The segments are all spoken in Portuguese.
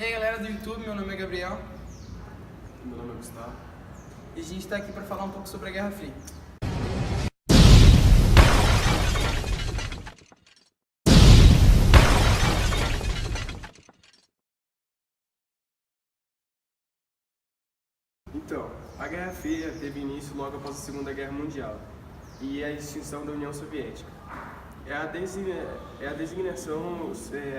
E aí galera do YouTube, meu nome é Gabriel Meu nome é Gustavo. e a gente está aqui para falar um pouco sobre a Guerra Fria. Então, a Guerra Fria teve início logo após a Segunda Guerra Mundial e a extinção da União Soviética. É a designação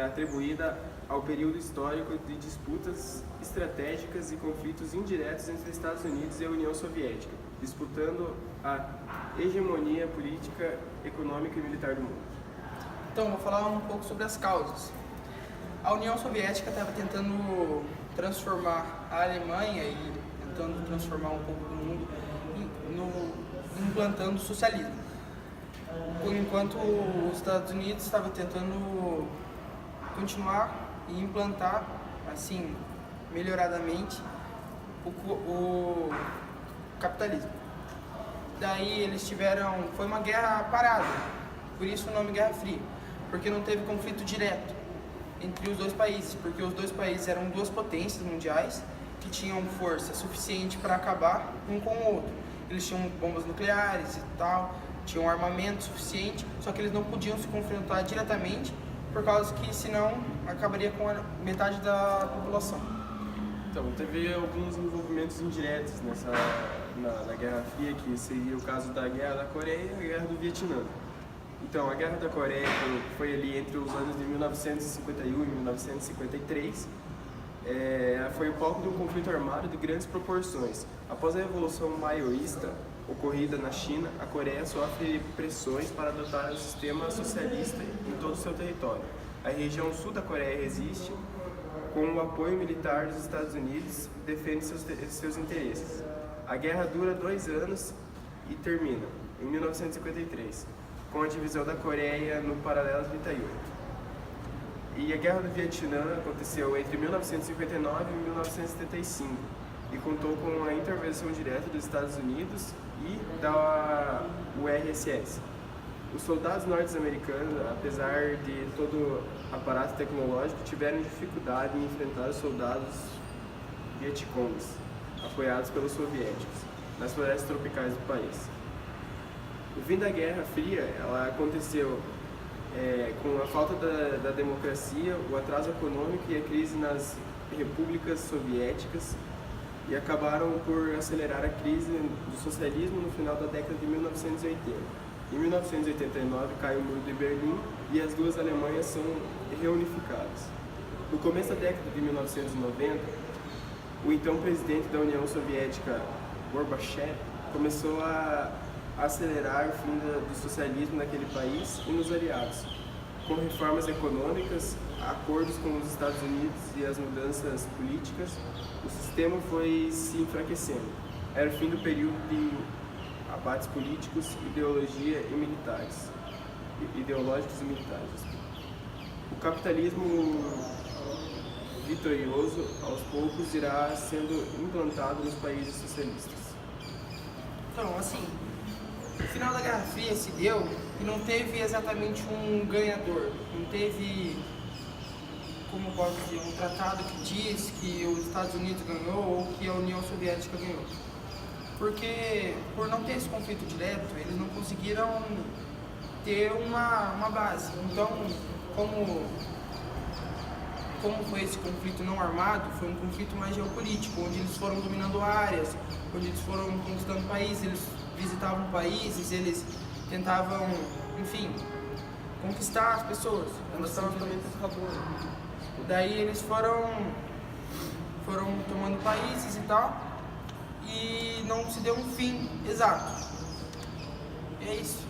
atribuída ao período histórico de disputas estratégicas e conflitos indiretos entre os Estados Unidos e a União Soviética, disputando a hegemonia política, econômica e militar do mundo. Então, vou falar um pouco sobre as causas. A União Soviética estava tentando transformar a Alemanha e tentando transformar um pouco do mundo implantando o socialismo. Enquanto os Estados Unidos estavam tentando continuar e implantar, assim, melhoradamente, o capitalismo. Daí eles foi uma guerra parada, por isso o nome Guerra Fria, porque não teve conflito direto entre os dois países, porque os dois países eram duas potências mundiais que tinham força suficiente para acabar um com o outro. Eles tinham bombas nucleares e tal, tinham armamento suficiente, só que eles não podiam se confrontar diretamente, por causa que senão acabaria com a metade da população. Então, teve alguns envolvimentos indiretos na Guerra Fria, que seria o caso da Guerra da Coreia e a Guerra do Vietnã. Então, a Guerra da Coreia foi ali entre os anos de 1951 e 1953. Foi o palco de um conflito armado de grandes proporções. Após a Revolução Maoísta ocorrida na China, a Coreia sofre pressões para adotar o sistema socialista em todo o seu território. A região sul da Coreia resiste com o apoio militar dos Estados Unidos e defende seus interesses. A guerra dura 2 anos e termina em 1953, com a divisão da Coreia no paralelo 38. E a Guerra do Vietnã aconteceu entre 1959 e 1975 e contou com a intervenção direta dos Estados Unidos e da URSS. Os soldados norte-americanos, apesar de todo o aparato tecnológico, tiveram dificuldade em enfrentar os soldados vietcongs, apoiados pelos soviéticos, nas florestas tropicais do país. O fim da Guerra Fria ela aconteceu com a falta da democracia, o atraso econômico e a crise nas repúblicas soviéticas, e acabaram por acelerar a crise do socialismo no final da década de 1980. Em 1989 cai o Muro de Berlim e as duas Alemanhas são reunificadas. No começo da década de 1990, o então presidente da União Soviética, Gorbachev, começou a acelerar o fim do socialismo naquele país e nos aliados. Com reformas econômicas, acordos com os Estados Unidos e as mudanças políticas, o sistema foi se enfraquecendo. Era o fim do período de abates políticos, ideológicos e militares. O capitalismo vitorioso, aos poucos, irá sendo implantado nos países socialistas. Então, assim, o final da Guerra Fria se deu e não teve exatamente um ganhador, não teve, como posso dizer, um tratado que diz que os Estados Unidos ganhou ou que a União Soviética ganhou. Porque, por não ter esse conflito direto, eles não conseguiram ter uma base. Então, como foi esse conflito não armado, foi um conflito mais geopolítico, onde eles foram dominando áreas, onde eles foram conquistando países, eles visitavam países, eles tentavam, enfim, conquistar as pessoas. Daí eles foram tomando países e tal, e não se deu um fim exato. É isso.